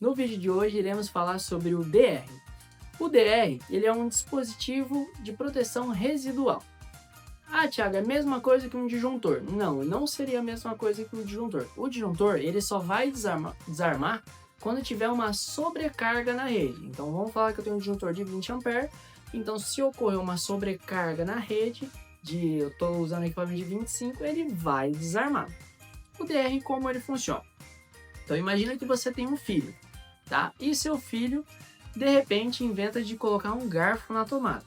No vídeo de hoje iremos falar sobre o DR. O DR ele é um dispositivo de proteção residual. Ah, Thiago, é a mesma coisa que um disjuntor. Não, não seria a mesma coisa que um disjuntor. O disjuntor ele só vai desarmar quando tiver uma sobrecarga na rede. Então vamos falar que eu tenho um disjuntor de 20 A. Então se ocorrer uma sobrecarga na rede, eu estou usando equipamento de 25, ele vai desarmar. O DR, como ele funciona? Então imagina que você tem um filho, tá? E seu filho, de repente, inventa de colocar um garfo na tomada.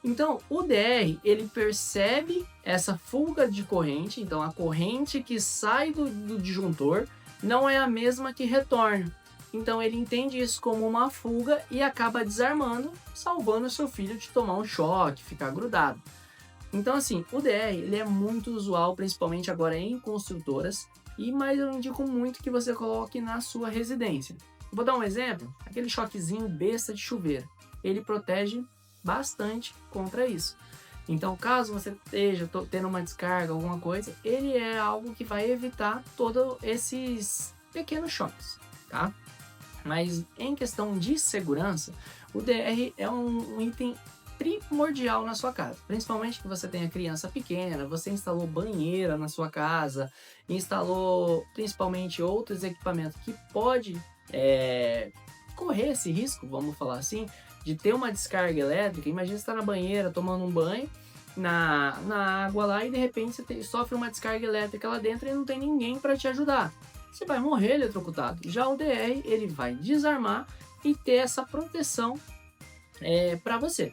Então o DR, ele percebe essa fuga de corrente, então a corrente que sai do disjuntor não é a mesma que retorna. Então ele entende isso como uma fuga e acaba desarmando, salvando o seu filho de tomar um choque, ficar grudado. Então assim, o DR ele é muito usual, principalmente agora em construtoras, mas eu indico muito que você coloque na sua residência. Vou dar um exemplo, aquele choquezinho besta de chuveiro, ele protege bastante contra isso. Então caso você esteja tendo uma descarga, alguma coisa, ele é algo que vai evitar todos esses pequenos choques, tá? Mas em questão de segurança, o DR é um item primordial na sua casa, principalmente que você tenha criança pequena, você instalou banheira na sua casa, instalou principalmente outros equipamentos que pode correr esse risco, vamos falar assim, de ter uma descarga elétrica. Imagina você estar na banheira tomando um banho na água lá e de repente você sofre uma descarga elétrica lá dentro e não tem ninguém para te ajudar. Você vai morrer eletrocutado. Já o DR ele vai desarmar e ter essa proteção para você.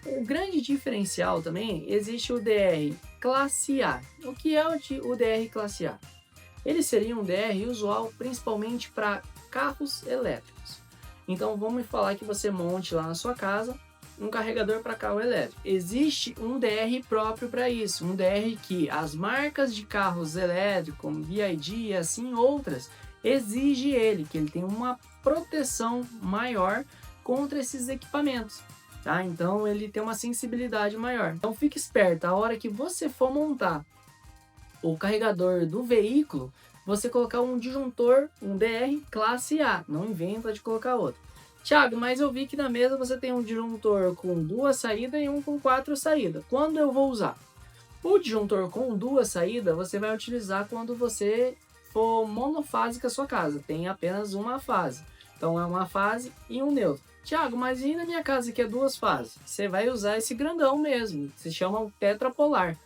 O grande diferencial também existe o DR classe A. O que é o DR classe A? Ele seria um DR usual principalmente para carros elétricos. Então vamos falar que você monte lá na sua casa um carregador para carro elétrico. Existe um DR próprio para isso, um DR que as marcas de carros elétricos, como BYD e assim outras, exige que ele tenha uma proteção maior contra esses equipamentos. Tá? Então ele tem uma sensibilidade maior. Então fique esperto, a hora que você for montar o carregador do veículo, você colocar um disjuntor, um DR classe A, não inventa de colocar outro. Thiago, mas eu vi que na mesa você tem um disjuntor com 2 saídas e um com 4 saídas. Quando eu vou usar? O disjuntor com 2 saídas você vai utilizar quando você for monofásica a sua casa, tem apenas uma fase. Então é uma fase e um neutro. Thiago, mas e na minha casa que é 2 fases? Você vai usar esse grandão mesmo, se chama o tetrapolar,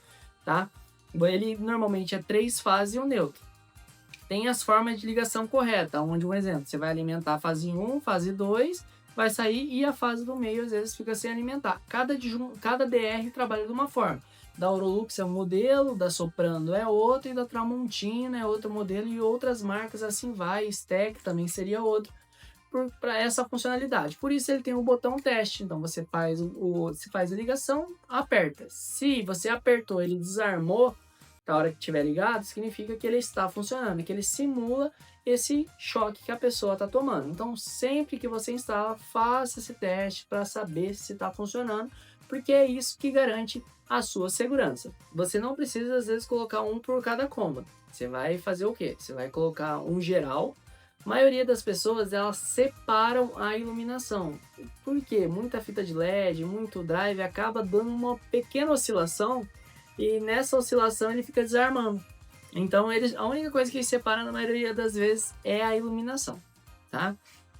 tá? Ele normalmente é 3 fases e um neutro. Tem as formas de ligação correta, onde, um exemplo, você vai alimentar a fase 1, fase 2, vai sair e a fase do meio às vezes fica sem alimentar. Cada DR trabalha de uma forma. Da Aurolux é um modelo, da Soprano é outro e da Tramontina é outro modelo e outras marcas assim vai, Stack também seria outro para essa funcionalidade. Por isso ele tem o botão teste, então você faz a ligação, aperta. Se você apertou, ele desarmou, na hora que estiver ligado, significa que ele está funcionando, que ele simula esse choque que a pessoa está tomando. Então, sempre que você instala, faça esse teste para saber se está funcionando, porque é isso que garante a sua segurança. Você não precisa, às vezes, colocar um por cada cômodo. Você vai fazer o quê? Você vai colocar um geral. A maioria das pessoas, elas separam a iluminação. Por quê? Muita fita de LED, muito drive, acaba dando uma pequena oscilação e nessa oscilação ele fica desarmando. Então a única coisa que separa na maioria das vezes é a iluminação, tá?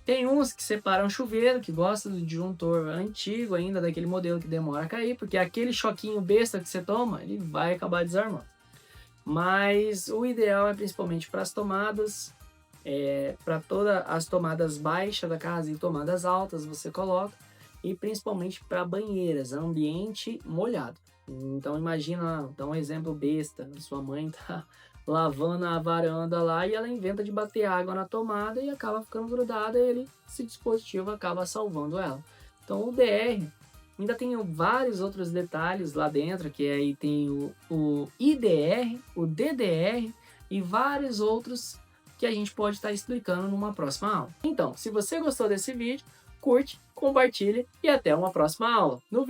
Tem uns que separam chuveiro, que gosta do disjuntor antigo ainda, daquele modelo que demora a cair, porque aquele choquinho besta que você toma, ele vai acabar desarmando. Mas o ideal é principalmente para as tomadas, para todas as tomadas baixas da casa e tomadas altas você coloca, e principalmente para banheiras, ambiente molhado. Então imagina, dá um exemplo besta, sua mãe tá lavando a varanda lá e ela inventa de bater água na tomada e acaba ficando grudada e esse dispositivo acaba salvando ela. Então o DR ainda tem vários outros detalhes lá dentro, que aí tem o IDR, o DDR e vários outros que a gente pode estar explicando numa próxima aula. Então, se você gostou desse vídeo, curte, compartilhe e até uma próxima aula. No